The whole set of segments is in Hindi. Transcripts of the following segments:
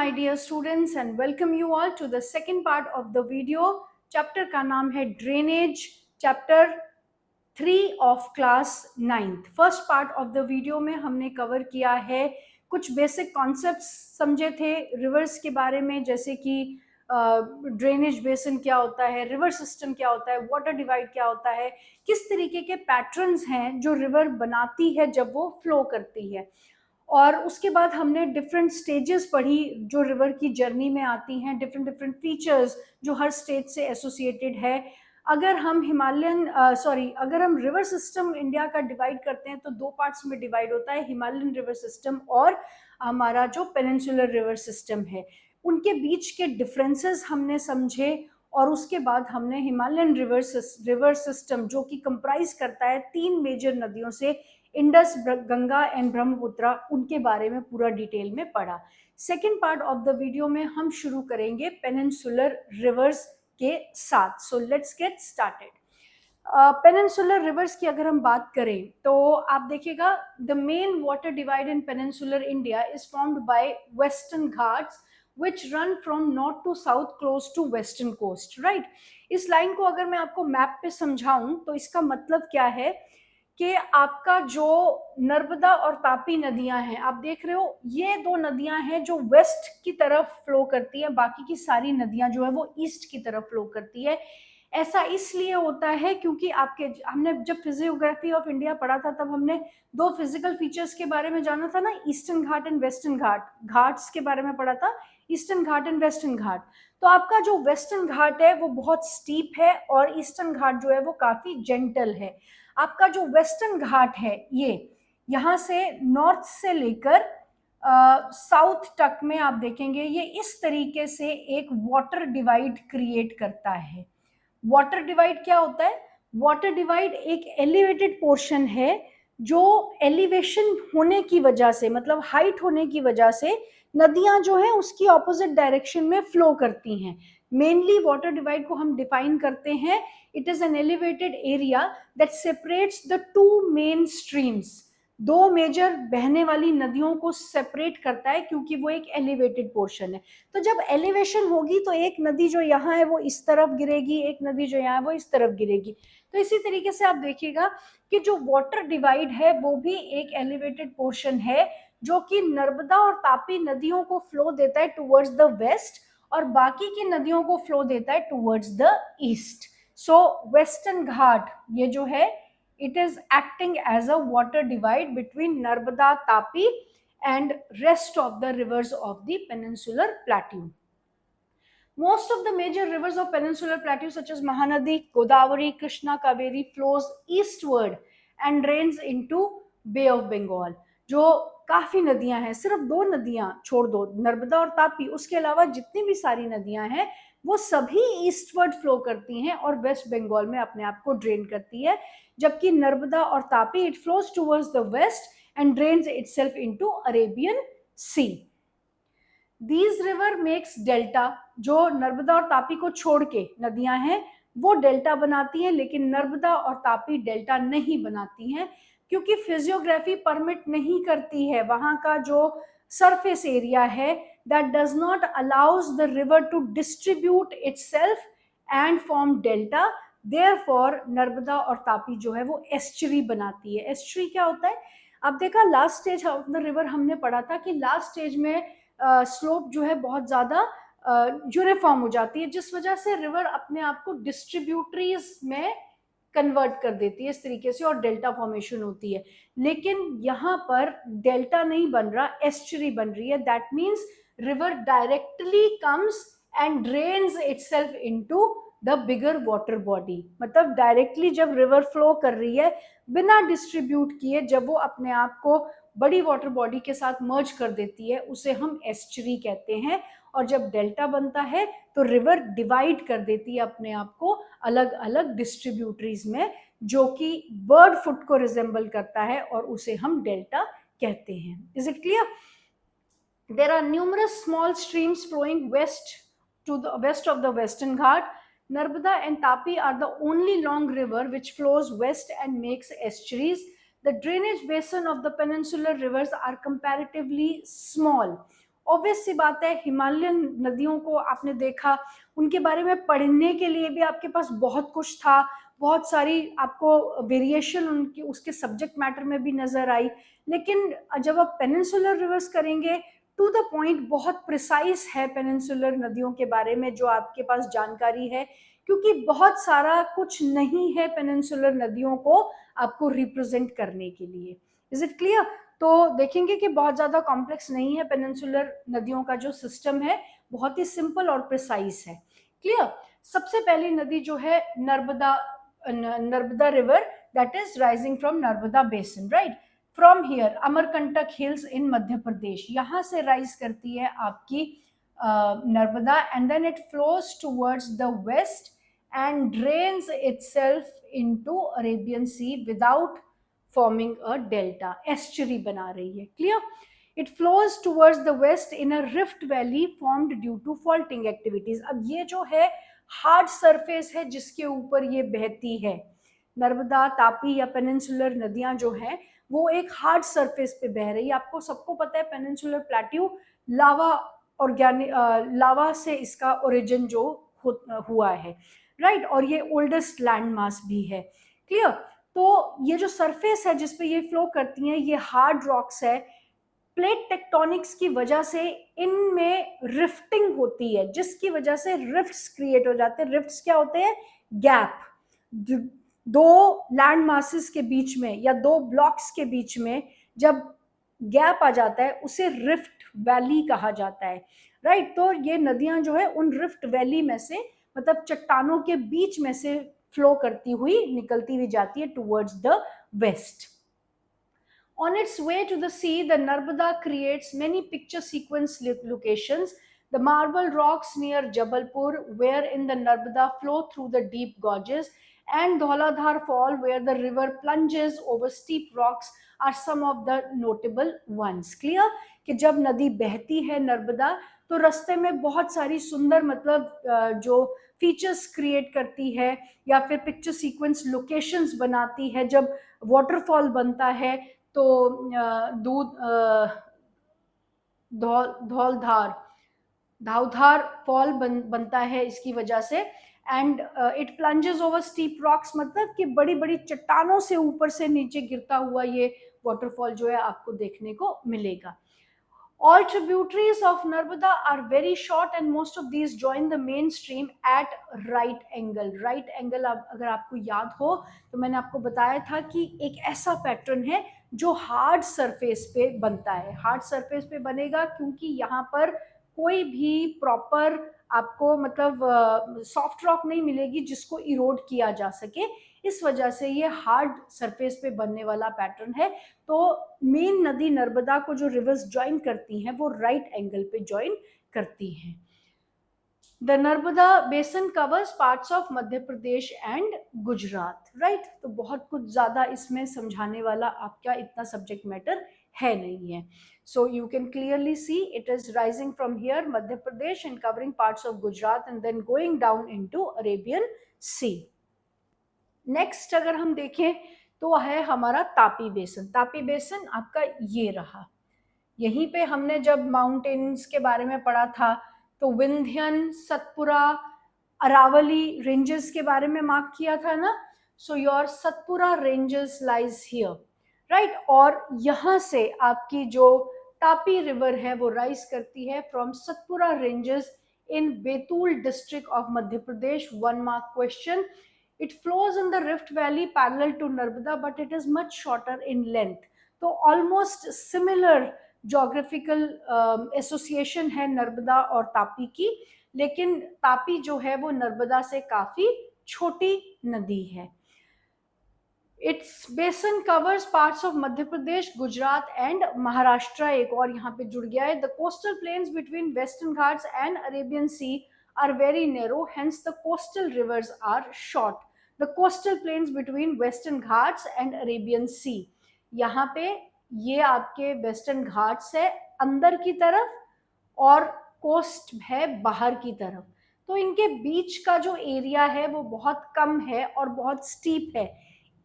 my dear students and welcome you all to the second part of the video. Chapter का नाम है drainage, chapter 3 of class 9th. First part of the video में हमने कवर किया है, कुछ बेसिक कॉन्सेप्ट्स समझे थे रिवर्स के बारे में, जैसे कि ड्रेनेज बेसिन क्या होता है, रिवर सिस्टम क्या होता है, वाटर डिवाइड क्या होता है, किस तरीके के पैटर्न्स हैं जो रिवर बनाती है जब वो फ्लो करती है. और उसके बाद हमने डिफरेंट स्टेजेस पढ़ी जो रिवर की जर्नी में आती हैं, डिफरेंट डिफरेंट फीचर्स जो हर स्टेज से एसोसिएटेड है. अगर हम अगर हम रिवर सिस्टम इंडिया का डिवाइड करते हैं तो दो पार्ट्स में डिवाइड होता है, हिमालयन रिवर सिस्टम और हमारा जो पेनिनसुलर रिवर सिस्टम है. उनके बीच के डिफरेंसेस हमने समझे और उसके बाद हमने हिमालयन रिवर सिस्टम जो कि कंप्राइज करता है 3 मेजर नदियों से, इंडस, गंगा एंड ब्रह्मपुत्र, उनके बारे में पूरा डिटेल में पढ़ा. Second part of the video में हम शुरू करेंगे पेनिनसुलर रिवर्स के साथ. So let's get started. Peninsular reverse की अगर हम बात करें तो आप देखिएगा, the main water divide in peninsular India is formed by western Ghats which run from north to south close to western coast, right? इस लाइन को अगर मैं आपको मैप पे समझाऊं तो इसका मतलब क्या है कि आपका जो नर्मदा और तापी नदियां हैं, आप देख रहे हो, ये दो नदियां हैं जो वेस्ट की तरफ फ्लो करती है, बाकी की सारी नदियां जो है वो ईस्ट की तरफ फ्लो करती है. ऐसा इसलिए होता है क्योंकि हमने जब फिजियोग्राफी ऑफ इंडिया पढ़ा था तब हमने दो फिजिकल फीचर्स के बारे में जाना था ना, ईस्टर्न घाट एंड वेस्टर्न घाट. घाट्स के बारे में पढ़ा था, ईस्टर्न घाट एंड वेस्टर्न घाट. तो आपका जो वेस्टर्न घाट है वो बहुत स्टीप है और ईस्टर्न घाट जो है वो काफी जेंटल है. आपका जो वेस्टर्न घाट है ये यहाँ से नॉर्थ से लेकर साउथ तक में आप देखेंगे ये इस तरीके से एक वाटर डिवाइड क्रिएट करता है. वाटर डिवाइड क्या होता है? वाटर डिवाइड एक एलिवेटेड पोर्शन है जो एलिवेशन होने की वजह से, मतलब हाइट होने की वजह से नदियां जो है उसकी ऑपोजिट डायरेक्शन में फ्लो करती हैं. मेनली वाटर डिवाइड को हम डिफाइन करते हैं, it is an elevated area that separates the two main streams. दो मेजर बहने वाली नदियों को सेपरेट करता है क्योंकि वो एक एलिवेटेड पोर्शन है. तो जब एलिवेशन होगी तो एक नदी जो यहाँ है वो इस तरफ गिरेगी, एक नदी जो यहाँ है वो इस तरफ गिरेगी. तो इसी तरीके से आप देखिएगा कि जो वाटर डिवाइड है वो भी एक एलिवेटेड पोर्शन है जो कि नर्मदा और तापी नदियों को फ्लो देता है टुवर्ड्स द वेस्ट और बाकी की नदियों को फ्लो देता है towards the east. So western Ghat ये जो है, it is acting as a water divide between Narmada, Tapi and rest of the rivers of the peninsular plateau. Most of the major rivers of peninsular plateau such as Mahanadi, Godavari, Krishna, Kaveri flows eastward and drains into Bay of Bengal. जो काफी नदियां हैं, सिर्फ दो नदियां छोड़ दो, नर्मदा और तापी, उसके अलावा जितनी भी सारी नदियां हैं वो सभी ईस्टवर्ड फ्लो करती हैं और वेस्ट बंगाल में अपने आप को ड्रेन करती है. जबकि नर्मदा और Tapi it flows towards the west and drains itself into Arabian sea. These river makes delta. जो नर्मदा और तापी को छोड़ के नदियां हैं वो डेल्टा बनाती हैं, लेकिन नर्मदा और तापी डेल्टा नहीं बनाती हैं क्योंकि फिजियोग्राफी परमिट नहीं करती है. वहां का जो सरफेस एरिया है that does not allows the river to distribute itself and form delta. Therefore Narmada और तापी जो है वो एस्चुरी बनाती है. एस्चुरी क्या होता है? आप देखा last stage of the river हमने पढ़ा था कि लास्ट स्टेज में स्लोप जो है बहुत ज्यादा यूनिफॉर्म हो जाती है, जिस वजह से रिवर अपने आप को डिस्ट्रीब्यूटरीज में कन्वर्ट कर देती है इस तरीके से और डेल्टा फॉर्मेशन होती है. लेकिन यहाँ पर डेल्टा नहीं बन रहा, एस्चुरी बन रही है. That means river directly comes and drains itself into the bigger water body. मतलब डायरेक्टली जब रिवर फ्लो कर रही है बिना डिस्ट्रीब्यूट किए, जब वो अपने आप को बड़ी वाटर बॉडी के साथ मर्ज कर देती है उसे हम एस्चुरी कहते हैं. और जब डेल्टा बनता है तो रिवर डिवाइड कर देती है अपने आप को अलग अलग डिस्ट्रीब्यूटरीज में, जो कि बर्ड फुट को रिजेंबल करता है और उसे हम डेल्टा कहते हैं. Is it clear? There are numerous small streams flowing west of the Western Ghat. Narmada and Tapi are the only long river which flows west and makes estuaries. The drainage basin of the peninsular rivers are comparatively small. Obvious सी बात है, हिमालयन नदियों को आपने देखा, उनके बारे में पढ़ने के लिए भी आपके पास बहुत कुछ था, बहुत सारी आपको वेरिएशन उनकी उसके सब्जेक्ट मैटर में भी नजर आई। लेकिन जब आप पेनिनसुलर रिवर्स करेंगे, टू द पॉइंट, बहुत प्रिसाइज है पेनिनसुलर नदियों के बारे में जो आपके पास जानकारी है, क्योंकि बहुत सारा कुछ नहीं है पेनिनसुलर नदियों को आपको रिप्रेजेंट करने के लिए। Is it clear? तो देखेंगे कि बहुत ज्यादा कॉम्प्लेक्स नहीं है पेनिनसुलर नदियों का जो सिस्टम है, बहुत ही सिंपल और प्रिसाइज है। क्लियर? सबसे पहली नदी जो है Narmada, Narmada river, that is rising from Narmada basin, right? From here Amarkantak hills in Madhya Pradesh, यहां से राइज करती है आपकी Narmada, and then it flows towards the west and drains itself into Arabian sea without forming a delta, estuary बना रही है। Clear? It flows towards the west in a rift valley formed due to faulting activities. अब ये जो है हार्ड सरफेस है जिसके ऊपर ये बहती है, नर्मदा, तापी या पेनिनसुलर नदियां जो हैं वो एक हार्ड सरफेस पे बह रही है। आपको सबको पता है पेनिनसुलर प्लेट्यू लावा, ऑर्गेनिक लावा से इसका ओरिजिन जो हुआ है, राइट? और ये ओल्डेस्ट लैंड मास भी है। क्लियर? तो ये जो सरफेस है जिसपे ये फ्लो करती हैं, ये हार्ड रॉक्स है। प्लेट टेक्टोनिक्स की वजह से इनमें रिफ्टिंग होती है, जिसकी वजह से रिफ्ट्स क्रिएट हो जाते हैं। रिफ्ट्स क्या होते हैं? गैप, दो लैंड मासेस के बीच में या दो ब्लॉक्स के बीच में जब गैप आ जाता है उसे रिफ्ट वैली कहा जाता है, राइट? तो ये नदियां जो है उन रिफ्ट वैली में से, मतलब चट्टानों के बीच में से फ्लो करती हुई निकलती हुई जाती है towards the west. On its way to the sea, the Narbada creates many picture sequence locations. The marble rocks near Jabalpur, wherein the Narbada flow through the deep gorges, and Dhauladhar Fall, where the river plunges over steep rocks, are some of the notable ones. Clear? कि जब नदी बहती है नर्मदा, तो रास्ते में बहुत सारी सुंदर, मतलब जो फीचर्स क्रिएट करती है या फिर पिक्चर सीक्वेंस लोकेशंस बनाती है। जब वाटरफॉल बनता है तो दूध धौलधार धावधार फॉल बनता है इसकी वजह से। And it plunges over steep rocks, मतलब कि बड़ी बड़ी चट्टानों से ऊपर से नीचे गिरता हुआ ये वाटरफॉल जो है आपको देखने को मिलेगा। All tributaries of Narmada are very short and most of these join the main stream at right angle. Right angle, अगर आपको याद हो तो मैंने आपको बताया था कि एक ऐसा पैटर्न है जो हार्ड सरफेस पे बनता है। हार्ड सरफेस पे बनेगा क्योंकि यहाँ पर कोई भी प्रॉपर आपको, मतलब सॉफ्ट रॉक नहीं मिलेगी जिसको इरोड किया जा सके। इस वजह से ये हार्ड सरफेस पे बनने वाला पैटर्न है। तो मेन नदी नर्मदा को जो रिवर्स ज्वाइन करती हैं वो राइट एंगल पे ज्वाइन करती हैं। द नर्मदा बेसन covers parts of Madhya Pradesh and Gujarat, right? तो बहुत कुछ ज्यादा इसमें समझाने वाला आपका इतना सब्जेक्ट मैटर है नहीं है। So you can clearly see it is rising from here, Madhya Pradesh, and covering parts of Gujarat and then going down into Arabian Sea. Next अगर हम देखें तो है हमारा तापी बेसन। तापी बेसन आपका ये रहा। यहीं पे हमने जब माउंटेन्स के बारे में पढ़ा था तो विंध्यन, सतपुरा, अरावली रेंजेस के बारे में मार्क किया था ना। So your Satpura ranges lies here, right? और यहाँ से आपकी जो तापी रिवर है वो राइज करती है from Satpura ranges in Betul district of Madhya Pradesh. 1 mark question. It flows in the Rift Valley parallel to Narmada, but it is much shorter in length. तो ऑलमोस्ट सिमिलर जोग्राफिकल एसोसिएशन है नर्मदा और तापी की, लेकिन तापी जो है वो नर्मदा से काफी छोटी नदी है। Its basin covers parts of Madhya Pradesh, Gujarat and Maharashtra. एक और यहाँ पे जुड़ गया है। The coastal plains between Western Ghats and Arabian sea are very narrow, hence the coastal rivers are short. The coastal plains between Western Ghats and Arabian Sea. यहाँ पे ये आपके वेस्टर्न घाट्स है अंदर की तरफ और कोस्ट है बाहर की तरफ। तो इनके बीच का जो एरिया है वो बहुत कम है और बहुत स्टीप है।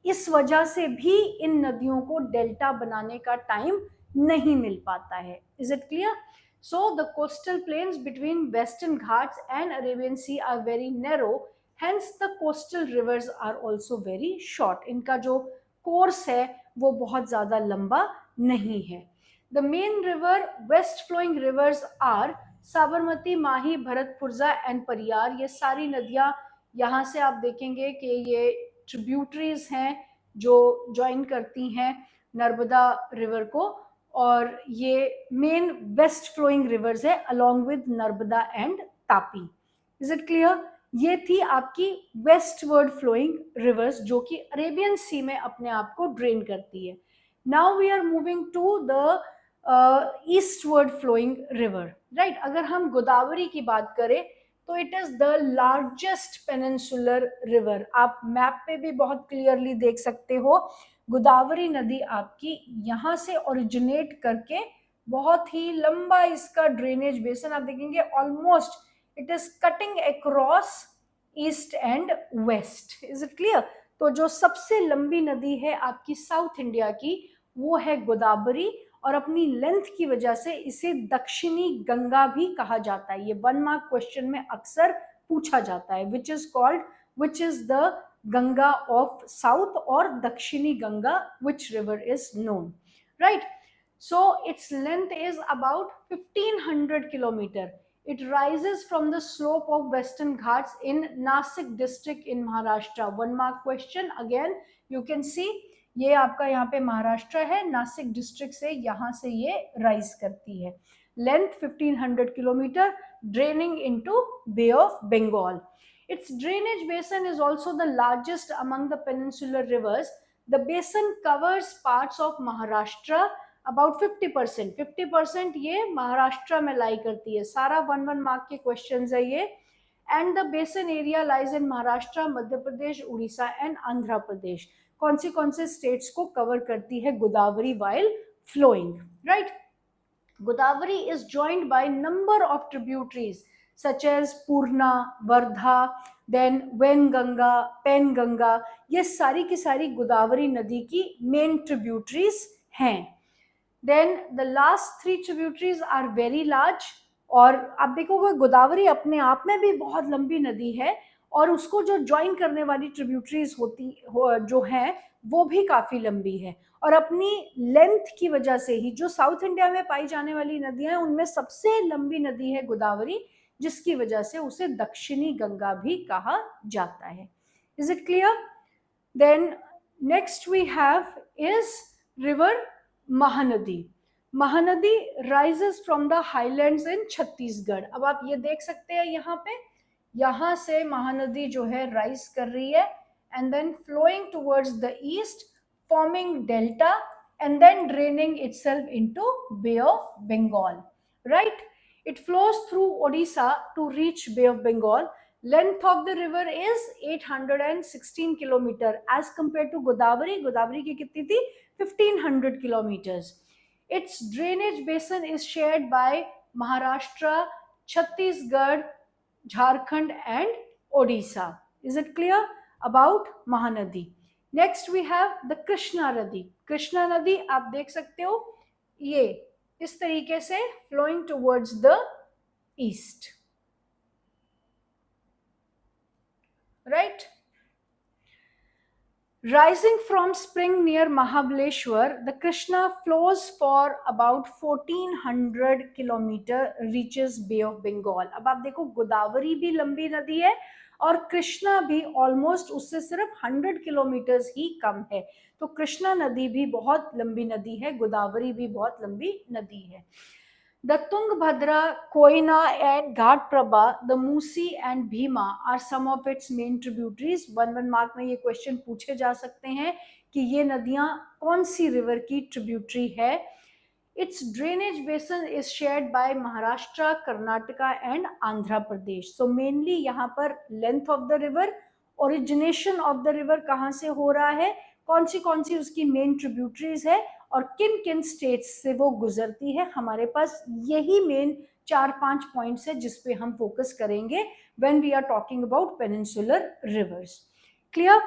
इस वजह से भी इन नदियों को डेल्टा बनाने का टाइम नहीं मिल पाता है। Is it clear? So the coastal plains between Western Ghats and Arabian Sea are very narrow, hence the coastal rivers are also very short. इनका जो कोर्स है वो बहुत ज़्यादा लंबा नहीं है. The main river, west flowing rivers are Sabarmati, Mahi, Bharathapuzha and Periyar. ये सारी नदियाँ यहाँ से आप देखेंगे कि ये ट्रिब्यूटरीज हैं जो ज्वाइन करती हैं नर्मदा रिवर को, और ये मेन वेस्ट फ्लोइंग रिवर्स है along with Narmada and Tapi. Is it clear? ये थी आपकी वेस्टवर्ड फ्लोइंग रिवर्स जो कि अरेबियन सी में अपने आप को ड्रेन करती है. Now we are moving to the eastward flowing river, right. अगर हम गोदावरी की बात करें तो it is the largest peninsular river. आप मैप पे भी बहुत क्लियरली देख सकते हो. गोदावरी नदी आपकी यहाँ से ओरिजिनेट करके बहुत ही लंबा इसका ड्रेनेज बेसन आप देखेंगे, almost it is cutting across east and west. Is it clear? तो जो सबसे लंबी नदी है आपकी साउथ इंडिया की वो है गोदावरी, और अपनी लेंथ की वजह से इसे दक्षिणी गंगा भी कहा जाता है. ये 1 मार्क क्वेश्चन में अक्सर पूछा जाता है. Which is the Ganga of south, और दक्षिणी Ganga, which river is known, right? So its length is about 1500 kilometer. It rises from the slope of Western Ghats in Nasik district in Maharashtra. 1 mark question again. You can see ये आपका यहाँ पे महाराष्ट्र है, नासिक डिस्ट्रिक्ट से यहाँ से ये राइज करती है. Length 1500 kilometre, draining into Bay of Bengal. Its drainage basin is also the largest among the peninsular rivers. The basin covers parts of Maharashtra, about 50%. 50% ये महाराष्ट्र में लाई करती है. सारा 1 मार्क के क्वेश्चंस है ये. And the basin area lies in Maharashtra, Madhya Pradesh, Orissa and Andhra Pradesh. कौन से स्टेट्स को कवर करती है Godavari while flowing, right? Godavari is joined by number of tributaries such as Purna, Vardha, then Venganga, Penganga. ये सारी की सारी गोदावरी नदी की मेन ट्रिब्यूटरीज हैं. Then the last 3 tributaries are very large. और आप देखोगे गोदावरी अपने आप में भी बहुत लंबी नदी है, और उसको जो ज्वाइन करने वाली ट्रिब्यूटरीज जो हैं वो भी काफ़ी लंबी है. और अपनी लेंथ की वजह से ही जो साउथ इंडिया में पाई जाने वाली नदियां हैं उनमें सबसे लंबी नदी है गोदावरी, जिसकी वजह से उसे दक्षिणी गंगा भी कहा जाता है. Is it clear? Then next we have is river Mahanadi. Mahanadi rises from the highlands in Chhattisgarh. अब आप ये देख सकते हैं यहाँ पे, यहाँ से महानदी जो है राइज कर रही है and then flowing towards the east, forming delta and then draining itself into Bay of Bengal, right? It flows through Odisha to reach Bay of Bengal. Length of the river is 816 kilometer as compared to Godavari. Godavari की कितनी थी? 1500 kilometers. Its drainage basin is shared by Maharashtra, Chhattisgarh, Jharkhand and Odisha. Is it clear about Mahanadi? Next we have the Krishna नदी. कृष्णा नदी आप देख सकते हो ये इस तरीके से flowing towards the east, right. Rising from spring near Mahabaleshwar, the Krishna flows for about 1400 kilometer, reaches Bay of Bengal. अब आप देखो गोदावरी भी लंबी नदी है और कृष्णा भी ऑलमोस्ट उससे सिर्फ 100 किलोमीटर्स ही कम है. तो कृष्णा नदी भी बहुत लंबी नदी है, गोदावरी भी बहुत लंबी नदी है. The Tungabhadra, Koyna and Ghatprabha, the Musi and Bhima are some of its main tributaries. 1 mark में ये क्वेश्चन पूछे जा सकते हैं कि ये नदियां कौन सी रिवर की ट्रिब्यूटरी है. Its drainage basin is shared by Maharashtra, Karnataka and Andhra Pradesh. So mainly यहाँ पर length of the river, origination of the river कहाँ से हो रहा है, कौन सी उसकी main tributaries है और किन किन स्टेट्स से वो गुजरती है. हमारे पास यही मेन 4-5 पॉइंट्स है जिस पे हम फोकस करेंगे when we are talking about peninsular rivers. Clear?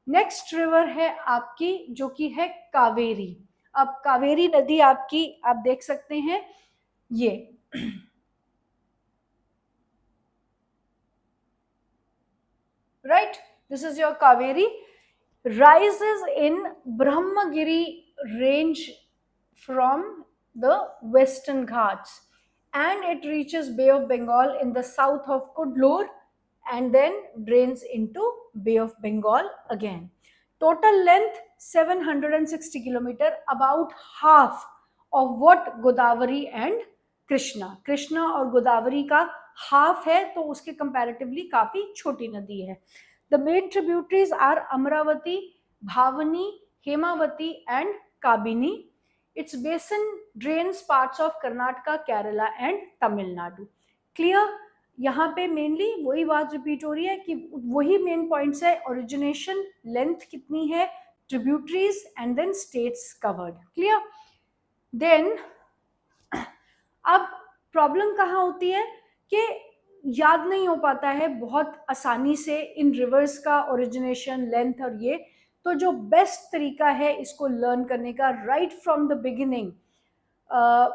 Next river है आपकी जो कि है कावेरी. अब कावेरी नदी आपकी आप देख सकते हैं ये Right? This is your Kaveri. Rises in Brahmagiri range from the Western Ghats, and it reaches Bay of Bengal in the south of Kudlur and then drains into Bay of Bengal again. Total length 760 kilometer, about half of what Godavari and Krishna और गोदावरी का हाफ है, तो उसके कंपैरेटिवली काफी छोटी नदी है. The main tributaries are Amaravati, Bhavani, Hemavati and Kabini. Its basin drains parts of Karnataka, Kerala and Tamil Nadu. Clear? यहाँ पे मेनली वही बात रिपीट हो रही है कि वही मेन पॉइंट्स है. ओरिजिनेशन, लेंथ कितनी है, tributaries and then states covered. Clear? Then अब प्रॉब्लम कहाँ होती है कि याद नहीं हो पाता है बहुत आसानी से इन रिवर्स का ओरिजिनेशन, लेंथ और ये. तो जो बेस्ट तरीका है इसको लर्न करने का राइट फ्रॉम द बिगिनिंग,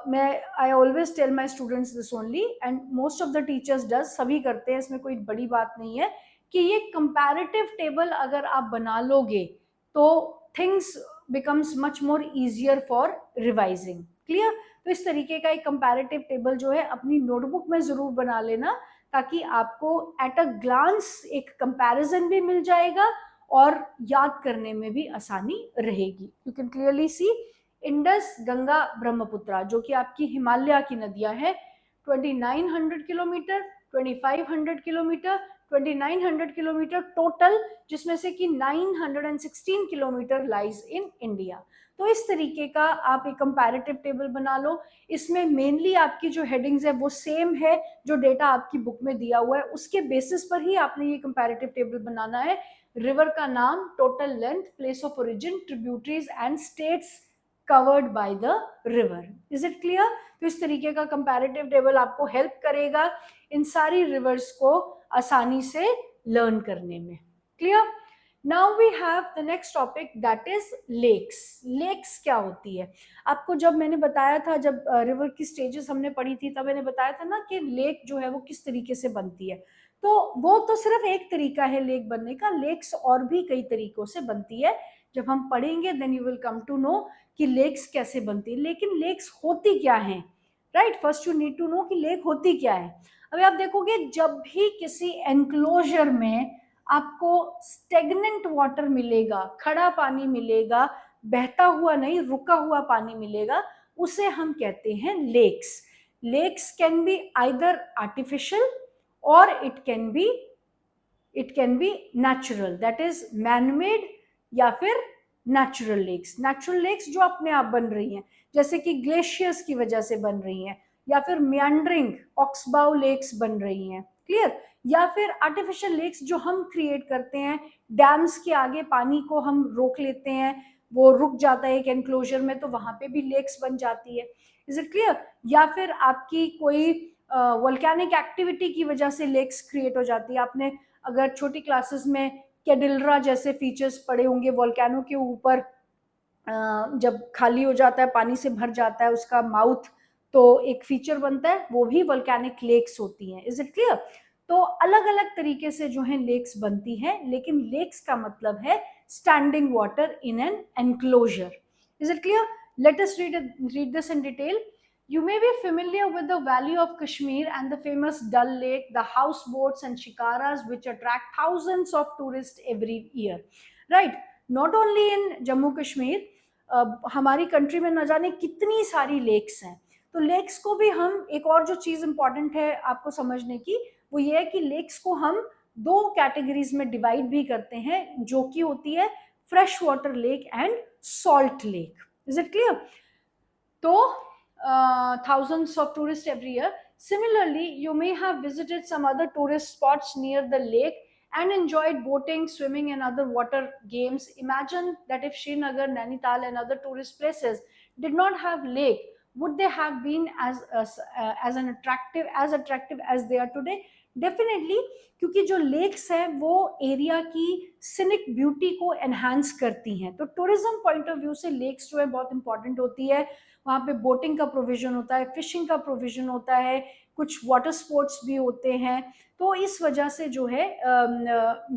मैं I always tell my students this only and most of the teachers does, सभी करते हैं, इसमें कोई बड़ी बात नहीं है, कि ये कंपैरेटिव टेबल अगर आप बना लोगे तो things becomes much more easier for revising. Clear? तो इस तरीके का एक कंपैरेटिव टेबल जो है अपनी नोटबुक में जरूर बना लेना, ताकि आपको एट अ ग्लांस एक कंपैरिजन भी मिल जाएगा और याद करने में भी आसानी रहेगी. You can clearly see Indus, Ganga, Brahmaputra, जो कि आपकी हिमालय की नदियां हैं, 2900 किलोमीटर, 2500 किलोमीटर, 2900 किलोमीटर टोटल, जिसमें से कि 916 किलोमीटर लाइज इन इंडिया. तो इस तरीके का आप एक कंपैरेटिव टेबल बना लो. इसमें मेनली आपकी जो हेडिंग्स है वो सेम है जो डेटा आपकी बुक में दिया हुआ है, उसके बेसिस पर ही आपने ये कंपैरेटिव टेबल बनाना है. रिवर का नाम, total length, place of origin, tributaries and states covered by the river. Is it clear? तो इस तरीके का कंपैरेटिव टेबल आपको हेल्प करेगा इन सारी रिवर्स को आसानी से लर्न करने में. Clear? Now we have the next topic, that is lakes. Lakes क्या होती है? आपको जब मैंने बताया था, जब रिवर की स्टेजेस हमने पढ़ी थी, तब मैंने बताया था ना कि लेक जो है वो किस तरीके से बनती है. तो वो तो सिर्फ एक तरीका है लेक बनने का, लेक्स और भी कई तरीकों से बनती है. जब हम पढ़ेंगे then you will come to know कि लेक्स कैसे बनती है. लेकिन लेक्स होती क्या है? Right, first you need to know कि लेक होती क्या है. अभी आप देखोगे जब भी किसी एनक्लोजर में आपको स्टेगनेंट वाटर मिलेगा, खड़ा पानी मिलेगा, बहता हुआ नहीं, रुका हुआ पानी मिलेगा, उसे हम कहते हैं lakes. Lakes can be either artificial और it can be natural, that is manmade या फिर नेचुरल लेक्स. नेचुरल लेक्स जो अपने आप बन रही हैं, जैसे कि ग्लेशियर्स की वजह से बन रही हैं, या फिर मियांडरिंग ऑक्सबाउ लेक्स बन रही हैं. क्लियर? या फिर आर्टिफिशियल लेक्स जो हम क्रिएट करते हैं, डैम्स के आगे पानी को हम रोक लेते हैं, वो रुक जाता है एक एनक्लोजर में, तो वहां पे भी लेक्स बन जाती है. Is it clear? या फिर आपकी कोई वोल्केनिक एक्टिविटी की वजह से लेक्स क्रिएट हो जाती है. आपने अगर छोटी क्लासेस में कैडिलरा जैसे फीचर्स पढ़े होंगे, वोल्केनो के ऊपर जब खाली हो जाता है, पानी से भर जाता है उसका माउथ, तो एक फीचर बनता है, वो भी वोल्केनिक लेक्स होती हैं. Is it clear? तो अलग अलग तरीके से जो है लेक्स बनती हैं, लेकिन लेक्स का मतलब है standing water in an enclosure. Is it clear? Let us read this in detail. You may be familiar with the Valley of Kashmir and the famous Dal Lake, the houseboats and shikaras which attract thousands of tourists every year. Right? Not only in Jammu Kashmir, हमारी कंट्री में न जाने कितनी सारी लेक्स हैं. तो लेक्स को भी हम, एक और जो चीज़ इंपॉर्टेंट है आपको समझने की, वो ये है कि लेक्स को हम दो कैटेगरीज में डिवाइड भी करते हैं, जो कि होती है fresh water lake and salt lake. Is it clear? तो thousands of tourists every year. Similarly, you may have visited some other tourist spots near the lake and enjoyed boating, swimming, and other water games. Imagine that if Srinagar, Nainital, and other tourist places did not have lake, would they have been as attractive as they are today? Definitely, क्योंकि जो लेक्स हैं वो एरिया की सिनिक ब्यूटी को एनहांस करती हैं. तो टूरिज्म पॉइंट ऑफ व्यू से लेक्स जो है बहुत इंपॉर्टेंट होती है. वहाँ पे बोटिंग का प्रोविजन होता है, फिशिंग का प्रोविजन होता है, कुछ वाटर स्पोर्ट्स भी होते हैं। तो इस वजह से जो है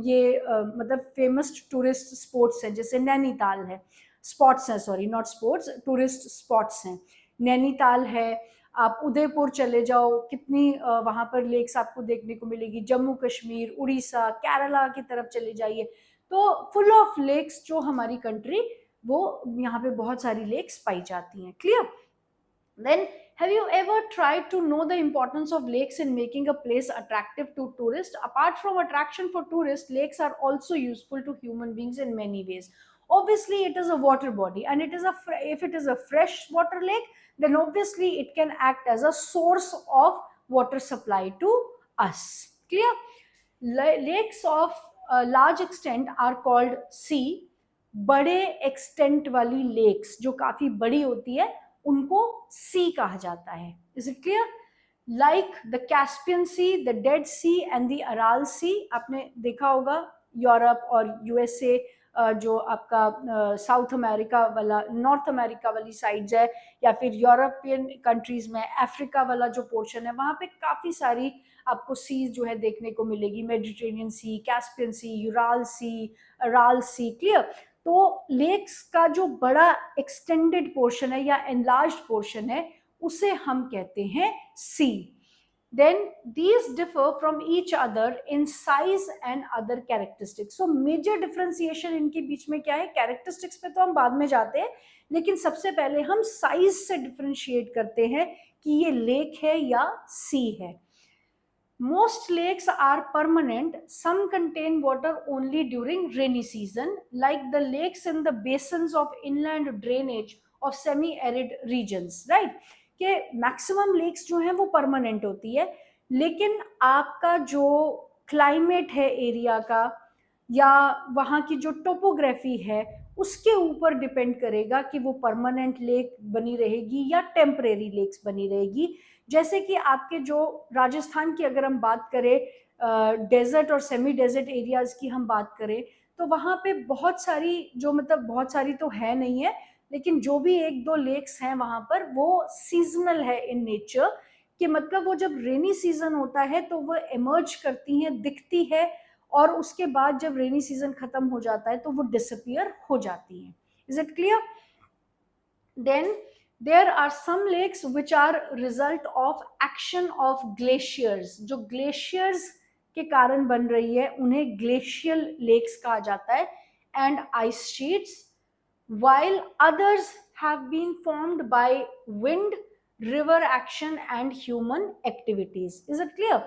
ये मतलब फेमस टूरिस्ट स्पोर्ट्स है, जैसे नैनीताल है, स्पॉट्स हैं, sorry not sports, tourist spots हैं। नैनीताल है, आप उदयपुर चले जाओ, कितनी वहाँ पर लेक्स आपको देखने को मिलेगी। जम्मू कश्मीर, उड़ीसा, केरला की तरफ चले जाइए, तो फुल ऑफ लेक्स जो हमारी कंट्री, वो यहाँ पे बहुत सारी लेक्स पाई जाती हैं। Clear? Then, have you ever tried to know the importance of lakes in making a place attractive to tourists? Apart from attraction for tourists, lakes are also useful to human beings in many ways. Obviously, it is a water body, and it is if it is a fresh water lake, then obviously it can act as a source of water supply to us. Clear? Lakes of large extent are called sea. बड़े एक्सटेंट वाली लेक्स जो काफी बड़ी होती है, उनको सी कहा जाता है। Is it clear? Like the Caspian sea, the Dead sea and the Aral sea. आपने देखा होगा यूरोप और यूएसए, जो आपका साउथ अमेरिका वाला, नॉर्थ अमेरिका वाली साइड्स है, या फिर यूरोपियन कंट्रीज में अफ्रीका वाला जो पोर्शन है, वहाँ पे काफ़ी सारी आपको सीज जो है देखने को मिलेगी। मेडिटेरेनियन सी, कैस्पियन सी, यूराल सी, अराल सी। क्लियर? तो लेक्स का जो बड़ा एक्सटेंडेड पोर्शन है या एनलार्ज्ड पोर्शन है, उसे हम कहते हैं सी। Then these differ from each other in size and other characteristics. So major differentiation इनके बीच में क्या है? Characteristics पे तो हम बाद में जाते हैं, लेकिन सबसे पहले हम size से differentiate करते हैं कि ये lake है या sea है। Most lakes are permanent. Some contain water only during rainy season, like the lakes in the basins of inland drainage of semi-arid regions. Right? कि मैक्सिमम लेक्स जो हैं वो परमानेंट होती है, लेकिन आपका जो क्लाइमेट है एरिया का, या वहाँ की जो टोपोग्राफी है, उसके ऊपर डिपेंड करेगा कि वो परमानेंट लेक बनी रहेगी या टेम्परेरी लेक्स बनी रहेगी। जैसे कि आपके जो राजस्थान की अगर हम बात करें, डेजर्ट और सेमी डेजर्ट एरियाज की हम बात करें, तो वहाँ पे बहुत सारी, जो मतलब बहुत सारी तो है नहीं है, लेकिन जो भी एक दो लेक्स हैं वहाँ पर, वो सीजनल है इन नेचर, कि मतलब वो जब रेनी सीजन होता है तो वो एमर्ज करती हैं, दिखती है, और उसके बाद जब रेनी सीजन खत्म हो जाता है तो वो डिसअपियर हो जाती हैं। Is it clear? Then there are some lakes which are result of action of glaciers. जो ग्लेशियर्स के कारण बन रही है, उन्हें ग्लेशियल लेक्स कहा जाता है, and ice sheets, while others have been formed by wind, river action and human activities. Is it clear?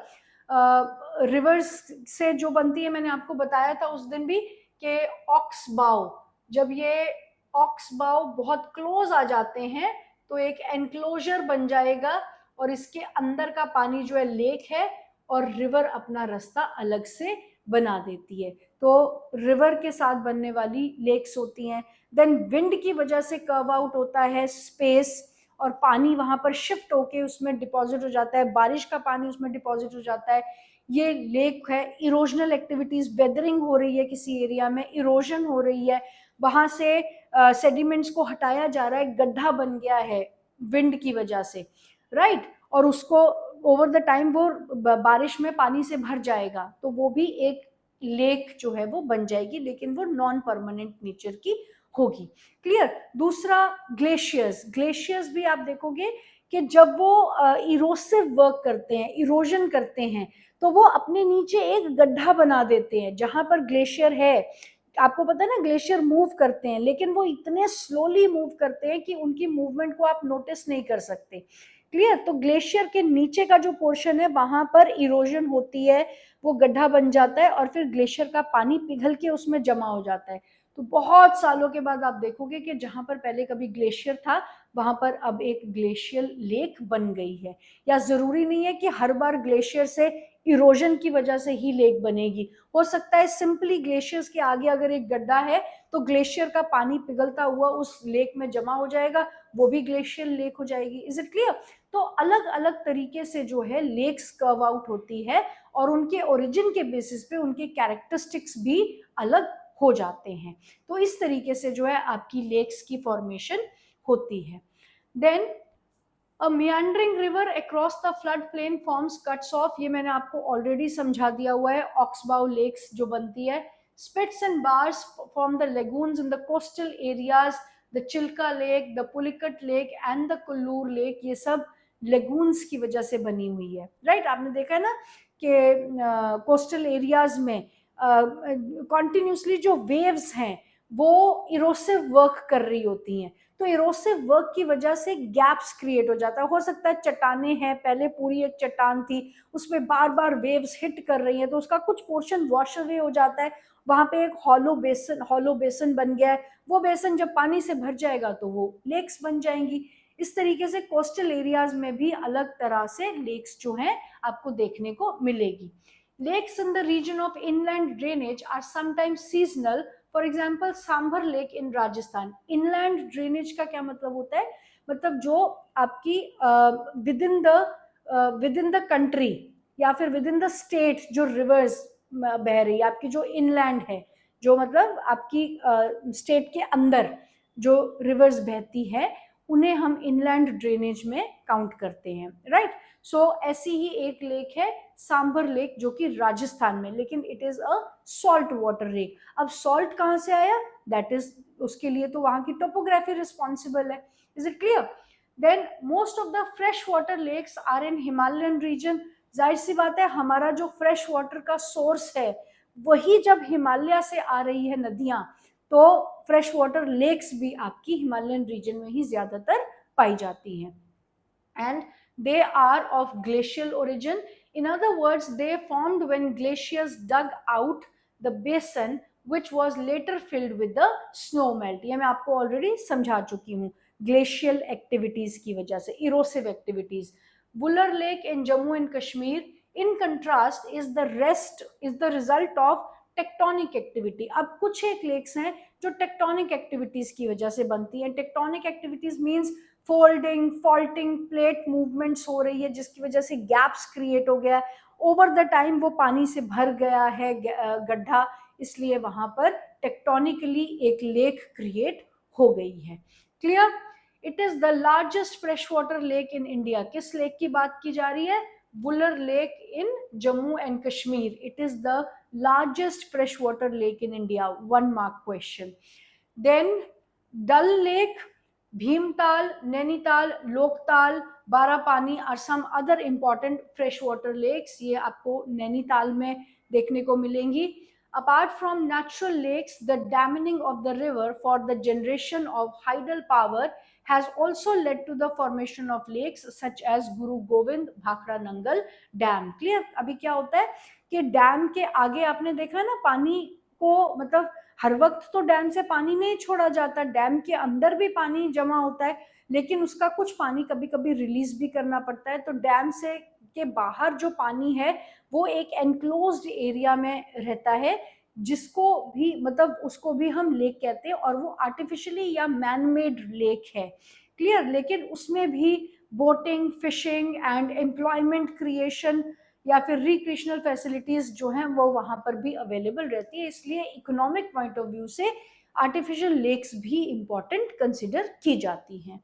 Reverse से जो बनती है, मैंने आपको बताया था उस दिन भी कि ऑक्स बाव, जब ये ऑक्स बाव बहुत क्लोज आ जाते हैं तो एक एनक्लोजर बन जाएगा, और इसके अंदर का पानी जो है लेक है, और रिवर अपना रास्ता अलग से बना देती है। तो रिवर के साथ बनने वाली लेक्स होती हैं। देन विंड की वजह से कर्व आउट होता है स्पेस, और पानी वहां पर शिफ्ट होके उसमें डिपॉजिट हो जाता है, बारिश का पानी उसमें डिपॉजिट हो जाता है। ये लेक है। इरोजनल एक्टिविटीज, वेदरिंग हो रही है किसी एरिया में, इरोजन हो रही है, वहां से सेडिमेंट्स को हटाया जा रहा है, गड्ढा बन गया है विंड की वजह से, राइट? और उसको ओवर द टाइम वो बारिश में पानी से भर जाएगा, तो वो भी एक लेक जो है वो बन जाएगी, लेकिन वो नॉन परमानेंट नेचर की होगी। क्लियर? दूसरा, ग्लेशियर्स। ग्लेशियर्स भी आप देखोगे कि जब वो इरोसिव वर्क करते हैं, इरोजन करते हैं, तो वो अपने नीचे एक गड्ढा बना देते हैं जहां पर ग्लेशियर है। आपको पता है ना, ग्लेशियर मूव करते हैं, लेकिन वो इतने स्लोली मूव करते हैं कि उनकी मूवमेंट को आप नोटिस नहीं कर सकते। क्लियर? तो ग्लेशियर के नीचे का जो पोर्शन है, वहां पर इरोजन होती है, वो गड्ढा बन जाता है, और फिर ग्लेशियर का पानी पिघल के उसमें जमा हो जाता है। तो बहुत सालों के बाद आप देखोगे कि जहां पर पहले कभी ग्लेशियर था, वहां पर अब एक ग्लेशियल लेक बन गई है। या जरूरी नहीं है कि हर बार ग्लेशियर से इरोजन की वजह से ही लेक बनेगी, हो सकता है सिंपली ग्लेशियर्स के आगे अगर एक गड्ढा है तो ग्लेशियर का पानी पिघलता हुआ उस लेक में जमा हो जाएगा, वो भी ग्लेशियल लेक हो जाएगी। Is it clear? तो अलग अलग तरीके से जो है लेक्स कर्व आउट होती है, और उनके ओरिजिन के बेसिस पे उनके कैरेक्टरिस्टिक्स भी अलग हो जाते हैं। तो इस तरीके से जो है आपकी लेक्स की फॉर्मेशन होती है। Then a meandering river across the flood plain forms cuts off, ये मैंने आपको ऑलरेडी समझा दिया हुआ है, ऑक्सबाउ लेक्स जो बनती है. Spits and bars form the lagoons in the coastal areas, the Chilka lake, the Pulicat lake and the Kolleru lake, ये सब लेगून्स की वजह से बनी हुई है. राइट, आपने देखा है ना कि कोस्टल एरियाज में कॉन्टिन्यूसली जो वेव्स हैं वो इरोसिव वर्क कर रही होती हैं. तो इरोसिव वर्क की वजह से गैप्स क्रिएट हो जाता है. हो सकता है चट्टाने हैं, पहले पूरी एक चट्टान थी, उसमें बार बार वेव्स हिट कर रही हैं, तो उसका कुछ पोर्शन वॉश अवे हो जाता है. वहां पे एक हॉलो बेसन बन गया है. वो बेसन जब पानी से भर जाएगा तो वो लेक्स बन जाएंगी. इस तरीके से कोस्टल एरियाज में भी अलग तरह से लेक्स जो हैं आपको देखने को मिलेगी. Lakes in the region of inland drainage are sometimes seasonal. For example Sambhar lake in Rajasthan. Inland drainage का क्या मतलब होता है? मतलब जो आपकी विद इन द कंट्री या फिर विद इन द स्टेट जो रिवर्स बह रही है, आपकी जो इनलैंड है, जो मतलब आपकी स्टेट के अंदर जो रिवर्स बहती है, उन्हें हम इनलैंड ड्रेनेज में काउंट करते हैं. राइट. सो ऐसी ही एक लेक है सांभर लेक जो कि राजस्थान में, लेकिन it is a salt water lake. अब सॉल्ट कहाँ से आया? दैट इज, उसके लिए तो वहां की टोपोग्राफी रिस्पॉन्सिबल है. Is it clear? Then most of the fresh water lakes are in Himalayan region. जाहिर सी बात है, हमारा जो फ्रेश वाटर का सोर्स है वही जब हिमालय से आ रही है नदियां, तो फ्रेश वाटर लेक्स भी आपकी हिमालयन रीजन में ही ज्यादातर पाई जाती हैं. And they are of glacial origin. In other words, they formed when glaciers dug out the basin which was later filled with the snow melt. ये मैं आपको ऑलरेडी समझा चुकी हूँ. ग्लेशियल एक्टिविटीज की वजह से, erosive activities. Wular lake in Jammu and Kashmir in contrast is the result of tectonic activity. अब कुछ एक लेक्स हैं जो टेक्टोनिक एक्टिविटीज की वजह से बनती हैं. Tectonic activities means folding, faulting, plate movements हो रही है जिसकी वजह से गैप्स क्रिएट हो गया. ओवर द टाइम वो पानी से भर गया है गड्ढा, इसलिए वहां पर टेक्टोनिकली एक लेक क्रिएट हो गई है. Clear? It is the largest fresh water lake in India. किस लेक की बात की जा रही है? Wular lake in Jammu and Kashmir. It is the largest fresh water lake in India. 1 mark question. Then Dal lake, Bhimtal, Nainital, Loktal, Barapani are some other important fresh water lakes. ये आपको नैनीताल में देखने को मिलेंगी. Apart from natural lakes, the damming of the river for the generation of hydel power has also led to the formation of lakes such as Guru Govind Bhakra Nangal Dam. Clear? अभी क्या होता है कि डैम के आगे आपने देखा ना, पानी को मतलब हर वक्त तो डैम से पानी नहीं छोड़ा जाता, डैम के अंदर भी पानी जमा होता है, लेकिन उसका कुछ पानी कभी कभी रिलीज भी करना पड़ता है. तो डैम से के बाहर जो पानी है वो एक एनक्लोज्ड एरिया में रहता है, जिसको भी मतलब उसको भी हम लेक कहते हैं, और वो आर्टिफिशियली या मैन मेड लेक है. क्लियर? लेकिन उसमें भी boating, fishing and employment creation या फिर रिक्रिएशनल फैसिलिटीज जो हैं वो वहां पर भी अवेलेबल रहती है. इसलिए इकोनॉमिक पॉइंट ऑफ व्यू से आर्टिफिशियल लेक्स भी इंपॉर्टेंट कंसिडर की जाती हैं.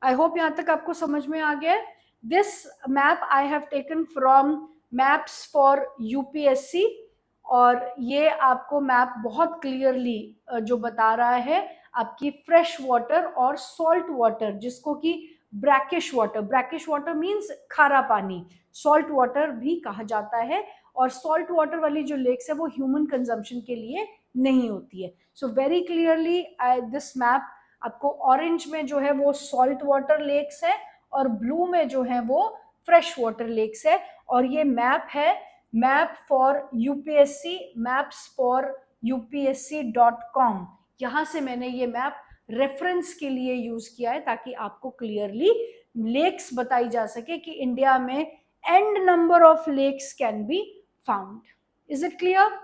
आई होप यहाँ तक आपको समझ में आ गया. This map I have taken from maps for UPSC, और ये आपको मैप बहुत क्लियरली जो बता रहा है आपकी फ्रेश वाटर और सॉल्ट वाटर, जिसको कि ब्रैकिश वाटर मीन्स खारा पानी, सॉल्ट वाटर भी कहा जाता है. और सॉल्ट वाटर वाली जो लेक्स है वो ह्यूमन कंजम्पशन के लिए नहीं होती है. So very clearly this map आपको ऑरेंज में जो है वो सॉल्ट वाटर लेक्स है और ब्लू में जो है वो फ्रेश वाटर लेक्स है. और ये मैप है map for UPSC, maps for UPSC.com. यहाँ से मैंने ये मैप रेफरेंस के लिए यूज किया है ताकि आपको क्लियरली लेक्स बताई जा सके कि इंडिया में and number of lakes can be found. Is it clear?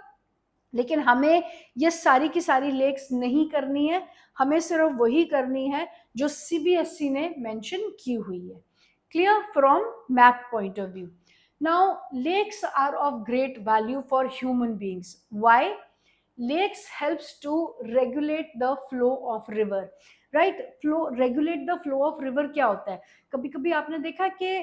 लेकिन हमें ये सारी की सारी लेक्स नहीं करनी है, हमें सिर्फ वही करनी है जो CBSE ने मेंशन की हुई है. Clear? From map point of view. Now, lakes are of great value for human beings. Why? Lakes helps to regulate the flow of river. Right. Flow, regulate the flow of river क्या होता है, कभी कभी आपने देखा कि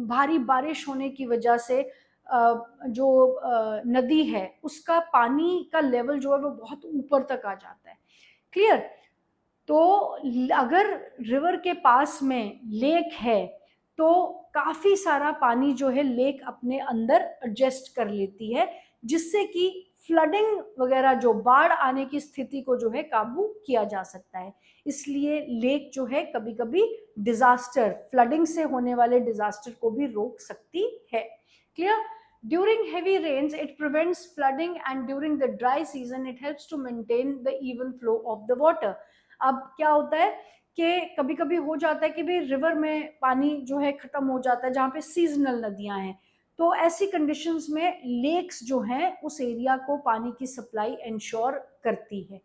भारी बारिश होने की वजह से जो नदी है उसका पानी का लेवल जो है वो बहुत ऊपर तक आ जाता है। क्लियर। तो अगर रिवर के पास में लेक है तो काफी सारा पानी जो है लेक अपने अंदर एडजस्ट कर लेती है, जिससे कि फ्लडिंग वगैरह जो बाढ़ आने की स्थिति को जो है काबू किया जा सकता है। इसलिए लेक जो है कभी कभी डिजास्टर, फ्लडिंग से होने वाले डिजास्टर को भी रोक सकती है। Clear. During heavy rains it prevents flooding and during the dry season it helps to maintain the even flow of the water. अब क्या होता है कि कभी कभी हो जाता है कि भाई रिवर में पानी जो है खत्म हो जाता है जहाँ पे सीजनल नदियां हैं, तो ऐसी कंडीशंस में लेक्स जो हैं उस एरिया को पानी की सप्लाई इंश्योर करती है।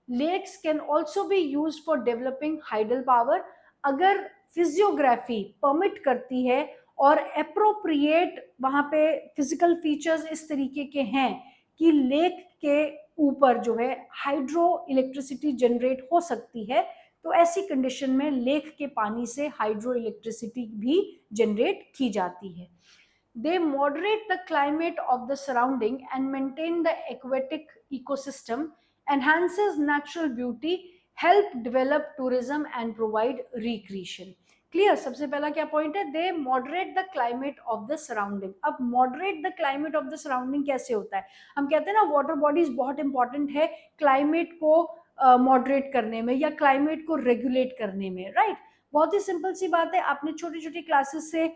Lakes can also be use for developing hydel power. अगर फिजियोग्राफी परमिट करती है और अप्रोप्रिएट वहां पे फिजिकल फीचर्स इस तरीके के हैं कि लेक के ऊपर जो है हाइड्रो इलेक्ट्रिसिटी जनरेट हो सकती है, तो ऐसी कंडीशन में लेक के पानी से हाइड्रो इलेक्ट्रिसिटी भी जनरेट की जाती है। They moderate the climate of the surrounding and maintain the aquatic ecosystem, enhances natural beauty, help develop tourism and provide recreation. Clear. सबसे पहला क्या पॉइंट है, they moderate the climate of the surrounding. अब moderate the climate of the surrounding कैसे होता है, हम कहते हैं ना वाटर बॉडीज बहुत इंपॉर्टेंट है क्लाइमेट को मॉडरेट करने में या क्लाइमेट को रेगुलेट करने में, राइट। बहुत ही सिंपल सी बात है, आपने छोटी छोटी क्लासेस से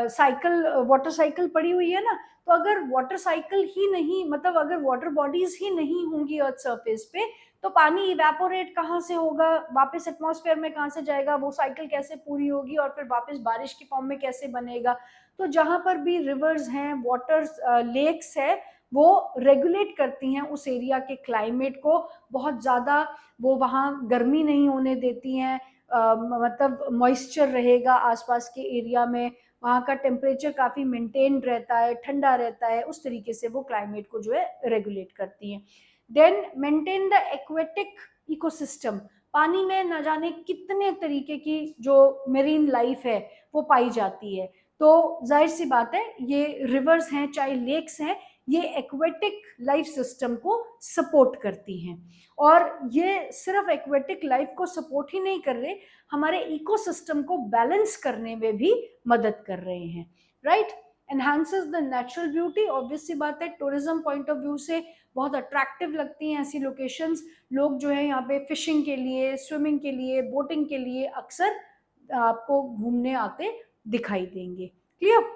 साइकिल, वाटर साइकिल पड़ी हुई है ना, तो अगर वाटर साइकिल ही नहीं, मतलब अगर वाटर बॉडीज ही नहीं होंगी अर्थ सरफेस पे, तो पानी इवेपोरेट कहाँ से होगा, वापस एटमॉस्फेयर में कहाँ से जाएगा, वो साइकिल कैसे पूरी होगी और फिर वापस बारिश के फॉर्म में कैसे बनेगा। तो जहां पर भी रिवर्स हैं, वाटर लेक्स है, वो रेगुलेट करती हैं उस एरिया के क्लाइमेट को, बहुत ज़्यादा वो वहाँ गर्मी नहीं होने देती हैं, मतलब मॉइस्चर रहेगा आसपास के एरिया में, वहाँ का टेम्परेचर काफ़ी मेंटेन रहता है, ठंडा रहता है, उस तरीके से वो क्लाइमेट को जो है रेगुलेट करती हैं। Then maintain the aquatic ecosystem. पानी में न जाने कितने तरीके की जो मेरीन लाइफ है वो पाई जाती है, तो जाहिर सी बात है ये रिवर्स हैं चाहे लेक्स हैं, ये एक्वेटिक लाइफ सिस्टम को सपोर्ट करती हैं। और ये सिर्फ एक्वेटिक लाइफ को सपोर्ट ही नहीं कर रहे, हमारे इकोसिस्टम को बैलेंस करने में भी मदद कर रहे हैं, right. Enhances the natural beauty, obvious सी बात है टूरिज्म पॉइंट ऑफ व्यू से बहुत अट्रैक्टिव लगती हैं ऐसी लोकेशंस। लोग जो है यहाँ पे फिशिंग के लिए, स्विमिंग के लिए, बोटिंग के लिए अक्सर आपको घूमने आते दिखाई देंगे। क्लियर।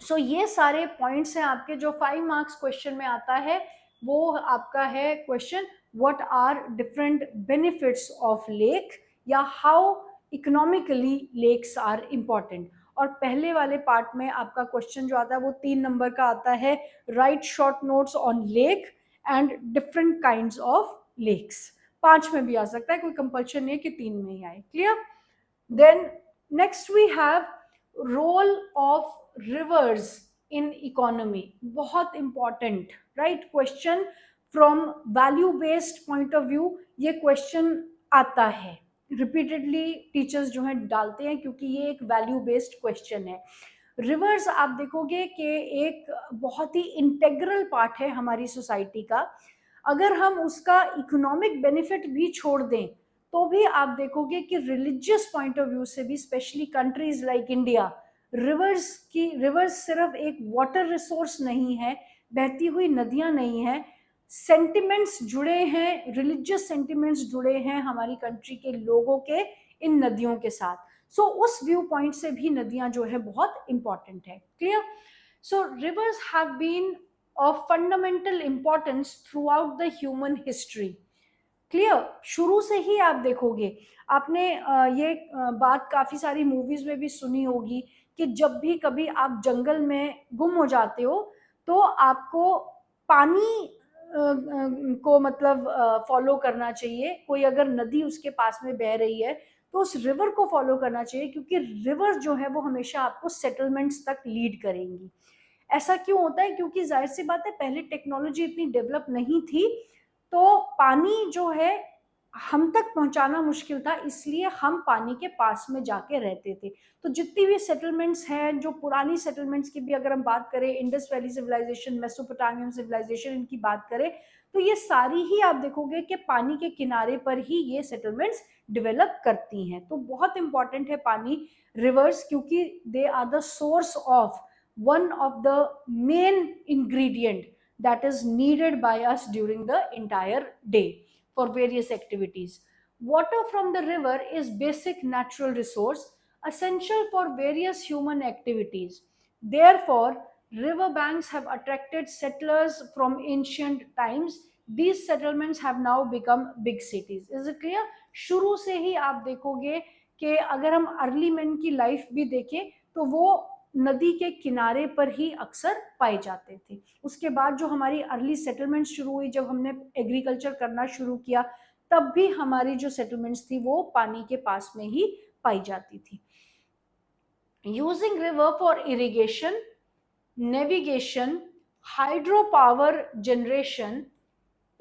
सो ये सारे पॉइंट्स हैं आपके, जो 5 मार्क्स क्वेश्चन में आता है वो आपका है question, what are different benefits of lake, या how economically lakes are important. और पहले वाले पार्ट में आपका क्वेश्चन जो आता है वो 3 नंबर का आता है, right short notes on lake and different kinds of lakes. 5 में भी आ सकता है, कोई कंपल्शन नहीं है कि 3 में ही आए। Clear. Then next we have role of rivers in economy, बहुत important, right question from value based point of view. ये क्वेश्चन आता है रिपीटेडली, टीचर्स जो है डालते हैं क्योंकि ये एक वैल्यू बेस्ड क्वेश्चन है। रिवर्स आप देखोगे कि एक बहुत ही इंटेग्रल पार्ट है हमारी सोसाइटी का। अगर हम उसका इकोनॉमिक बेनिफिट भी छोड़ दें तो भी आप देखोगे कि रिलीजियस पॉइंट ऑफ व्यू से भी, specially countries like India, reverse सिर्फ एक वाटर रिसोर्स नहीं है, बहती हुई नदियां नहीं है, सेंटिमेंट्स जुड़े हैं, रिलीजियस सेंटिमेंट्स जुड़े हैं हमारी कंट्री के लोगों के इन नदियों के साथ। सो उस व्यू पॉइंट से भी नदियां जो है बहुत इंपॉर्टेंट है। Clear. So rivers have been of fundamental importance throughout the human history. Clear. शुरू से ही आप देखोगे, आपने ये बात काफ़ी सारी मूवीज़ में भी सुनी होगी कि जब भी कभी आप जंगल में गुम हो जाते हो तो आपको पानी को मतलब फॉलो करना चाहिए। कोई अगर नदी उसके पास में बह रही है तो उस रिवर को फॉलो करना चाहिए, क्योंकि रिवर जो है वो हमेशा आपको सेटलमेंट्स तक लीड करेंगी। ऐसा क्यों होता है, क्योंकि जाहिर सी बात है पहले टेक्नोलॉजी इतनी डेवलप नहीं थी, तो पानी जो है हम तक पहुंचाना मुश्किल था, इसलिए हम पानी के पास में जाके रहते थे। तो जितनी भी सेटलमेंट्स हैं, जो पुरानी सेटलमेंट्स की भी अगर हम बात करें, Indus valley civilisation, Mesopotamian civilisation, इनकी बात करें, तो ये सारी ही आप देखोगे कि पानी के किनारे पर ही ये सेटलमेंट्स डेवलप करती हैं। तो बहुत इंपॉर्टेंट है पानी, रिवर्स, क्योंकि they are the source of one of the main ingredient that is needed by us during the entire day for various activities. Water from the river is basic natural resource essential for various human activities. Therefore, river banks have attracted settlers from ancient times. These settlements have now become big cities. Is it clear? शुरू से ही आप देखोगे कि अगर हम अर्ली मैन की लाइफ भी देखें तो वो नदी के किनारे पर ही अक्सर पाए जाते थे। उसके बाद जो हमारी अर्ली सेटलमेंट शुरू हुई, जब हमने एग्रीकल्चर करना शुरू किया, तब भी हमारी जो सेटलमेंट्स थी वो पानी के पास में ही पाई जाती थी। Using river for irrigation, navigation, hydro power generation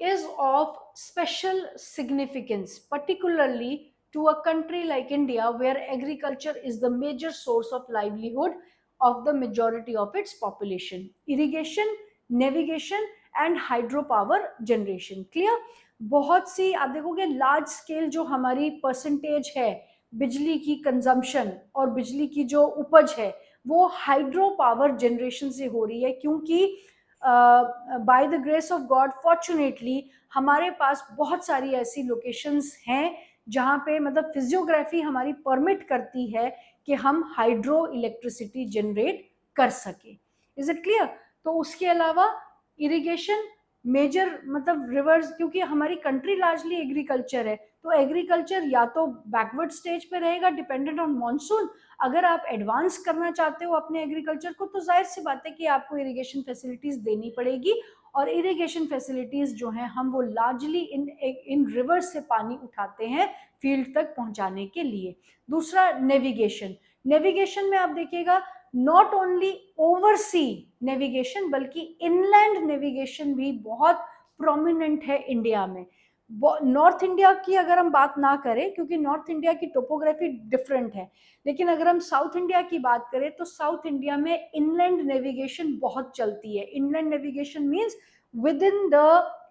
is of special significance, particularly to a country like India, where agriculture is the major source of livelihood of the majority of its population. Irrigation, navigation and hydropower generation. Clear? बहुत सी आप देखोगे लार्ज स्केल जो हमारी परसेंटेज है बिजली की कंजम्पशन और बिजली की जो उपज है वो हाइड्रो पावर जनरेशन से हो रही है, क्योंकि by the grace of God fortunately हमारे पास बहुत सारी ऐसी लोकेशंस हैं जहाँ पे मतलब फिजियोग्राफी हमारी परमिट करती है कि हम हाइड्रो इलेक्ट्रिसिटी जनरेट कर सके। Is it clear? तो उसके अलावा इरिगेशन, मेजर मतलब रिवर्स, क्योंकि हमारी कंट्री लार्जली एग्रीकल्चर है, तो एग्रीकल्चर या तो बैकवर्ड स्टेज पे रहेगा डिपेंडेंट ऑन मॉनसून। अगर आप एडवांस करना चाहते हो अपने एग्रीकल्चर को तो जाहिर सी बात है कि आपको इरिगेशन फैसिलिटीज देनी पड़ेगी, और इरिगेशन फैसिलिटीज जो हैं हम वो लार्जली इन रिवर्स से पानी उठाते हैं फील्ड तक पहुंचाने के लिए। दूसरा नेविगेशन, नेविगेशन में आप देखिएगा नॉट ओनली ओवरसी नेविगेशन बल्कि इनलैंड नेविगेशन भी बहुत प्रोमिनेंट है इंडिया में। नॉर्थ इंडिया की अगर हम बात ना करें, क्योंकि नॉर्थ इंडिया की टोपोग्राफी डिफरेंट है, लेकिन अगर हम साउथ इंडिया की बात करें तो साउथ इंडिया में इनलैंड नेविगेशन बहुत चलती है। Inland navigation means with in the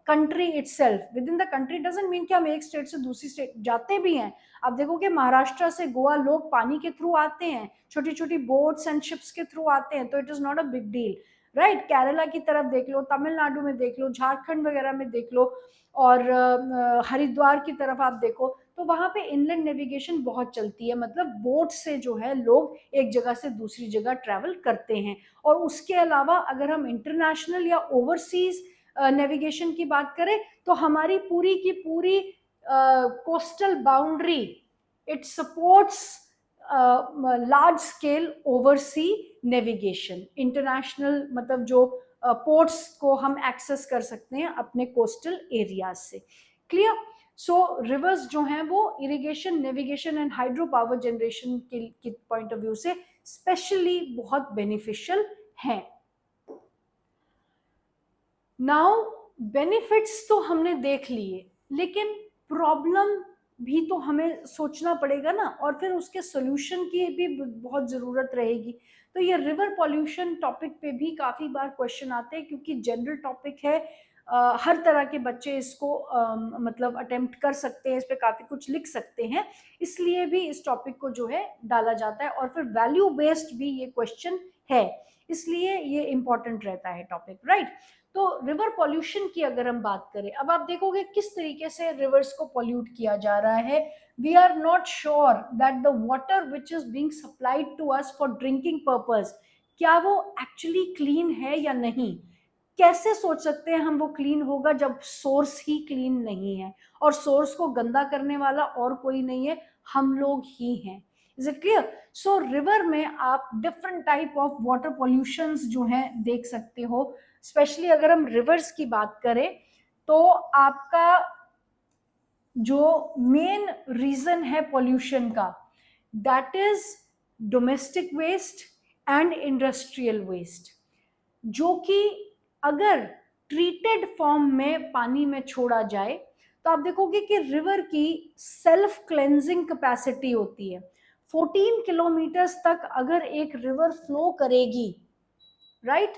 country itself. With in the country doesn't mean कि हम एक स्टेट से दूसरी स्टेट जाते भी हैं। आप देखोगे महाराष्ट्र से गोवा लोग पानी के थ्रू आते हैं, छोटी छोटी बोट्स एंड शिप्स के थ्रू आते हैं, तो it is not a big deal, right? Kerala की तरफ देख लो, तमिलनाडु में देख लो, झारखंड वगैरह में देख लो, और हरिद्वार की तरफ आप देखो तो वहां पे इनलैंड नेविगेशन बहुत चलती है, मतलब बोट से जो है लोग एक जगह से दूसरी जगह ट्रैवल करते हैं। और उसके अलावा अगर हम इंटरनेशनल या ओवरसीज नेविगेशन की बात करें तो हमारी पूरी की पूरी coastal boundary it supports large scale oversee navigation. International मतलब जो पोर्ट्स को हम एक्सेस कर सकते हैं अपने कोस्टल एरियाज से। क्लियर? सो रिवर्स जो हैं वो irrigation, navigation and hydro power generation के पॉइंट ऑफ व्यू से स्पेशली बहुत बेनिफिशियल हैं। नाउ बेनिफिट्स तो हमने देख लिए, लेकिन प्रॉब्लम भी तो हमें सोचना पड़ेगा ना, और फिर उसके सोल्यूशन की भी बहुत ज़रूरत रहेगी। तो ये रिवर पॉल्यूशन टॉपिक पे भी काफ़ी बार क्वेश्चन आते हैं, क्योंकि जनरल टॉपिक है, हर तरह के बच्चे इसको मतलब अटेम्प्ट कर सकते हैं, इस पर काफ़ी कुछ लिख सकते हैं, इसलिए भी इस टॉपिक को जो है डाला जाता है। और फिर वैल्यू बेस्ड भी ये क्वेश्चन है, इसलिए ये इंपॉर्टेंट रहता है टॉपिक, राइट? तो रिवर पॉल्यूशन की अगर हम बात करें, अब आप देखोगे किस तरीके से रिवर्स को पॉल्यूट किया जा रहा है। We are not sure that the water which is being supplied to us for drinking purpose, क्या वो एक्चुअली क्लीन है या नहीं। कैसे सोच सकते हैं हम वो क्लीन होगा जब सोर्स ही क्लीन नहीं है, और सोर्स को गंदा करने वाला और कोई नहीं है, हम लोग ही हैं। Is it clear? So river में आप different type of water pollutions जो हैं देख सकते हो। स्पेशली अगर हम रिवर्स की बात करें तो आपका जो मेन रीजन है पॉल्यूशन का, that is domestic waste and industrial waste, जो कि अगर ट्रीटेड फॉर्म में पानी में छोड़ा जाए तो आप देखोगे कि रिवर की सेल्फ क्लेंजिंग कैपेसिटी होती है। 14 किलोमीटर्स तक अगर एक रिवर फ्लो करेगी, राइट,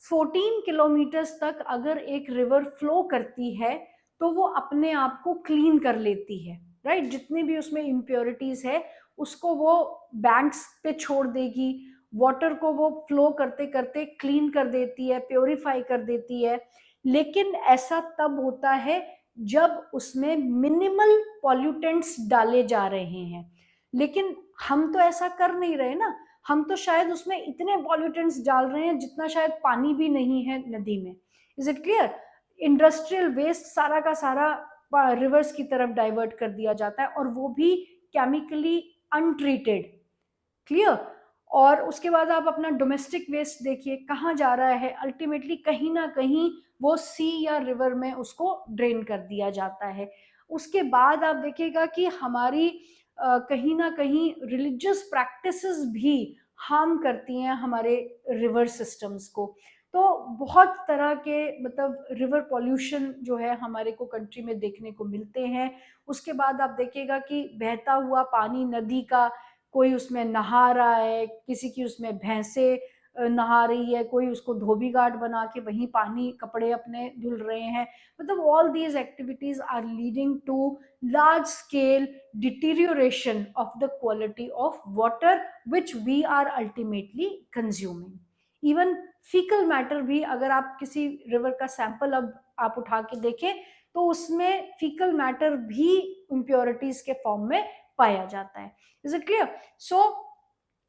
14 किलोमीटर्स तक अगर एक रिवर फ्लो करती है तो वो अपने आप को क्लीन कर लेती है, राइट। जितनी भी उसमें इम्प्योरिटीज है उसको वो बैंक्स पे छोड़ देगी, वाटर को वो फ्लो करते करते क्लीन कर देती है, प्योरीफाई कर देती है। लेकिन ऐसा तब होता है जब उसमें मिनिमल पॉल्यूटेंट्स डाले जा रहे हैं। लेकिन हम तो ऐसा कर नहीं रहे ना, हम तो शायद उसमें इतने पॉल्यूटेंट्स डाल रहे हैं जितना शायद पानी भी नहीं है नदी में। Is it clear? Industrial waste सारा का सारा रिवर्स की तरफ डाइवर्ट कर दिया जाता है, और वो भी केमिकली अनट्रीटेड। क्लियर? और उसके बाद आप अपना डोमेस्टिक वेस्ट देखिए कहाँ जा रहा है, अल्टीमेटली कहीं ना कहीं वो सी या रिवर में उसको ड्रेन कर दिया जाता है। उसके बाद आप देखिएगा कि हमारी कहीं ना कहीं रिलीजियस प्रैक्टिसेस भी हार्म करती हैं हमारे रिवर सिस्टम्स को। तो बहुत तरह के मतलब रिवर पॉल्यूशन जो है हमारे को कंट्री में देखने को मिलते हैं। उसके बाद आप देखिएगा कि बहता हुआ पानी नदी का, कोई उसमें नहा रहा है, किसी की उसमें भैंसे नहा रही है, कोई उसको धोबी घाट बना के वहीं पानी कपड़े अपने धुल रहे हैं। मतलब all these activities are leading to large scale deterioration of the quality of water which we are ultimately consuming. Even fecal matter भी, अगर आप किसी रिवर का सैंपल अब आप उठा के देखें तो उसमें फीकल मैटर भी इम्प्योरिटीज के फॉर्म में पाया जाता है। Is it clear? So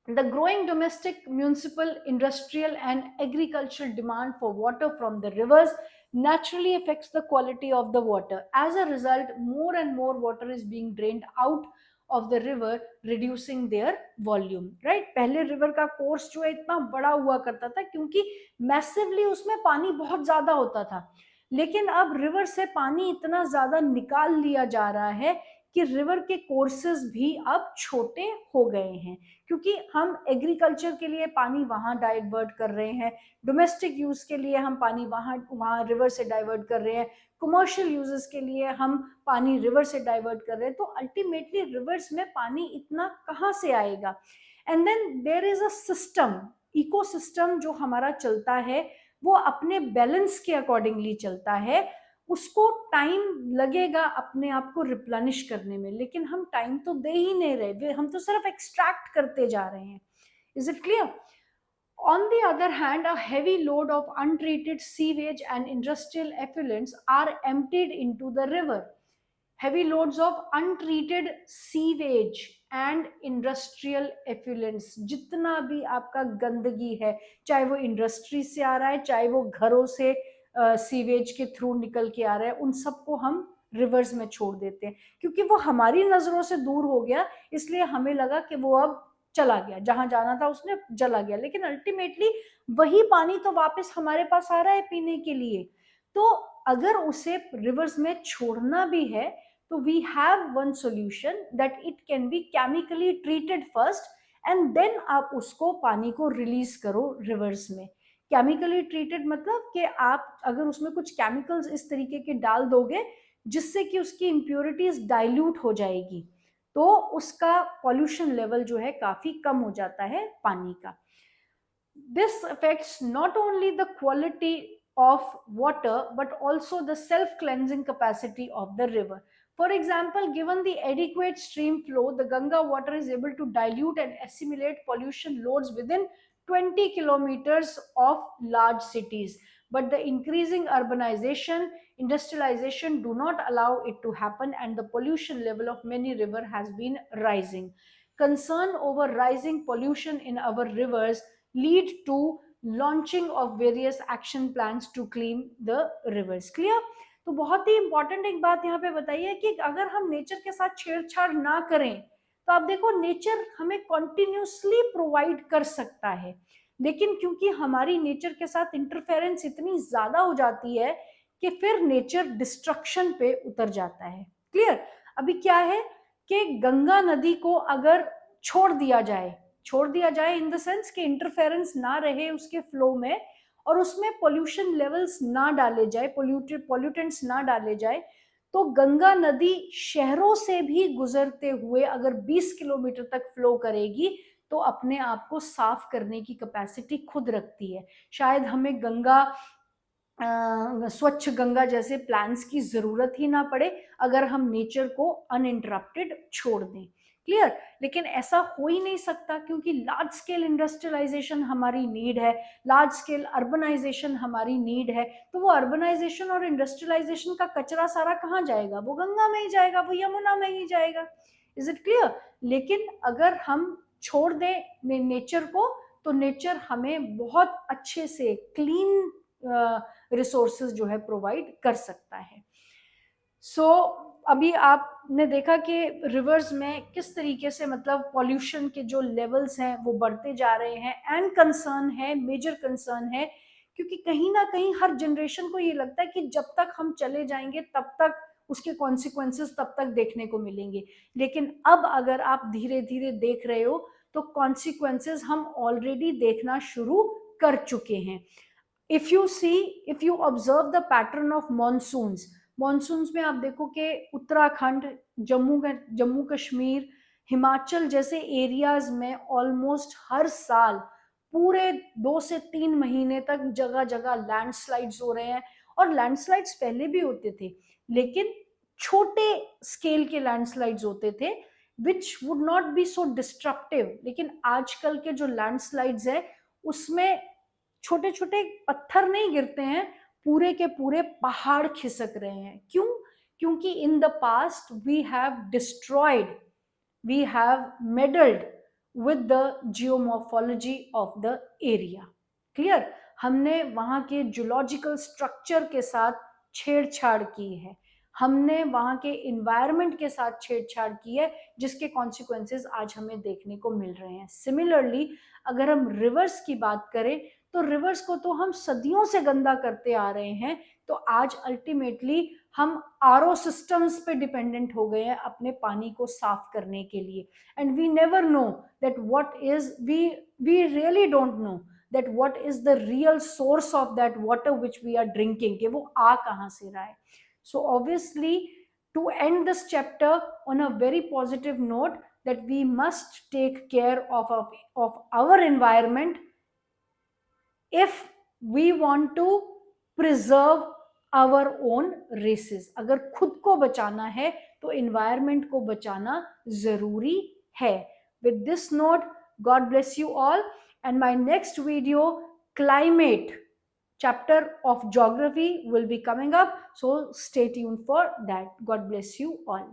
the growing domestic, municipal, industrial and agricultural demand for water from the rivers naturally affects the quality of the water. As a result, more and more water is being drained out of the river, reducing their volume. Right? पहले रिवर का कोर्स जो है इतना बड़ा हुआ करता था क्योंकि मैसिवली उसमें पानी बहुत ज्यादा होता था। लेकिन अब रिवर से पानी इतना ज्यादा निकाल लिया जा रहा है कि रिवर के कोर्सेज भी अब छोटे हो गए हैं, क्योंकि हम एग्रीकल्चर के लिए पानी वहां डाइवर्ट कर रहे हैं, डोमेस्टिक यूज के लिए हम पानी वहां वहां रिवर से डाइवर्ट कर रहे हैं, कमर्शियल यूजेस के लिए हम पानी रिवर से डाइवर्ट कर रहे हैं। तो अल्टीमेटली रिवर्स में पानी इतना कहाँ से आएगा? And then there is a system, ecosystem जो हमारा चलता है वो अपने बैलेंस के अकॉर्डिंगली चलता है। उसको टाइम लगेगा अपने आप को रिप्लेनिश करने में, लेकिन हम टाइम तो दे ही नहीं रहे, हम तो सिर्फ एक्सट्रैक्ट करते जा रहे हैं। Is it clear? On the other hand, a heavy load of untreated sewage and industrial effluents are emptied into the river. Heavy loads of untreated sewage and industrial effluents, जितना भी आपका गंदगी है, चाहे वो इंडस्ट्री से आ रहा है, चाहे वो घरों से सीवेज के थ्रू निकल के आ रहा है, उन सबको हम रिवर्स में छोड़ देते हैं क्योंकि वो हमारी नजरों से दूर हो गया, इसलिए हमें लगा कि वो अब चला गया, जहां जाना था उसने चला गया। लेकिन अल्टीमेटली वही पानी तो वापस हमारे पास आ रहा है पीने के लिए। तो अगर उसे रिवर्स में छोड़ना भी है तो we have one solution that it can be chemically treated first and then आप उसको पानी को रिलीज करो रिवर्स में। केमिकली ट्रीटेड मतलब कि आप अगर उसमें कुछ केमिकल्स इस तरीके के डाल दोगे जिससे कि उसकी इम्प्योरिटीज डाइल्यूट हो जाएगी, तो उसका पॉल्यूशन लेवल जो है काफी कम हो जाता है पानी का। This affects not only the quality of water but also the self cleansing capacity of the river. For example, given the adequate stream flow, the Ganga water is able to dilute and assimilate pollution loads within 20 kilometers of large cities. But the increasing urbanization, industrialization do not allow it to happen, and the pollution level of many rivers has been rising. Concern over rising pollution in our rivers lead to launching of various action plans to clean the rivers. Clear? तो बहुत ही इंपॉर्टेंट एक बात यहाँ पे बताइए कि अगर हम नेचर के साथ छेड़छाड़ ना करें तो आप देखो नेचर हमें कॉन्टिन्यूसली प्रोवाइड कर सकता है, लेकिन क्योंकि हमारी नेचर के साथ इंटरफेरेंस इतनी ज्यादा हो जाती है कि फिर नेचर डिस्ट्रक्शन पे उतर जाता है। क्लियर? अभी क्या है कि गंगा नदी को अगर छोड़ दिया जाए इन द सेंस कि इंटरफेरेंस ना रहे उसके फ्लो में और उसमें पोल्यूशन लेवल्स ना डाले जाए, पोल्यूटेंट्स ना डाले जाए, तो गंगा नदी शहरों से भी गुजरते हुए अगर 20 किलोमीटर तक फ्लो करेगी तो अपने आप को साफ करने की कैपेसिटी खुद रखती है। शायद हमें गंगा स्वच्छ गंगा जैसे प्लान्स की जरूरत ही ना पड़े अगर हम नेचर को अनइंटरप्टेड छोड़ दें। क्लियर? लेकिन ऐसा हो ही नहीं सकता क्योंकि लार्ज स्केल इंडस्ट्रियलाइजेशन हमारी नीड है, लार्ज स्केल अर्बनाइजेशन हमारी नीड है। तो वो अर्बनाइजेशन और इंडस्ट्रियलाइजेशन का कचरा सारा कहाँ जाएगा? वो गंगा में ही जाएगा, वो यमुना में ही जाएगा। Is it clear? लेकिन अगर हम छोड़ दें नेचर को तो नेचर हमें बहुत अच्छे से क्लीन रिसोर्सेज जो है प्रोवाइड कर सकता है। सो अभी आपने देखा कि रिवर्स में किस तरीके से मतलब पॉल्यूशन के जो लेवल्स हैं वो बढ़ते जा रहे हैं एंड कंसर्न है, मेजर कंसर्न है, क्योंकि कहीं ना कहीं हर जनरेशन को ये लगता है कि जब तक हम चले जाएंगे तब तक उसके कॉन्सिक्वेंसेस तब तक देखने को मिलेंगे। लेकिन अब अगर आप धीरे धीरे देख रहे हो तो कॉन्सिक्वेंसेस हम ऑलरेडी देखना शुरू कर चुके हैं। If you observe the pattern of monsoons में आप देखो कि उत्तराखंड, जम्मू कश्मीर, हिमाचल जैसे एरियाज में ऑलमोस्ट हर साल पूरे 2 से 3 महीने तक जगह जगह लैंडस्लाइड्स हो रहे हैं। और लैंडस्लाइड्स पहले भी होते थे लेकिन छोटे स्केल के लैंडस्लाइड्स होते थे which would not be so destructive. लेकिन आजकल के जो लैंडस्लाइड्स है उसमें छोटे छोटे पत्थर नहीं गिरते हैं, पूरे के पूरे पहाड़ खिसक रहे हैं। क्यों? क्योंकि in the past we have destroyed, we have meddled with the geomorphology of the area. Clear? हमने वहां के जियोलॉजिकल स्ट्रक्चर के साथ छेड़छाड़ की है, हमने वहां के इन्वायरमेंट के साथ छेड़छाड़ की है, जिसके कॉन्सिक्वेंसेस आज हमें देखने को मिल रहे हैं। सिमिलरली अगर हम रिवर्स की बात करें तो रिवर्स को तो हम सदियों से गंदा करते आ रहे हैं। तो आज अल्टीमेटली हम आरओ सिस्टम्स पे डिपेंडेंट हो गए हैं अपने पानी को साफ करने के लिए। And we never know that what is we really don't know that what is the real source of that water which we are drinking, कि वो आ कहाँ से रहा है। So obviously to end this chapter on a very positive note, that we must take care of our environment if we want to preserve our own races। अगर खुद को बचाना है तो environment को बचाना जरूरी है। With this note, God bless you all, and my next video, climate chapter of geography, will be coming up, so stay tuned for that. God bless you all.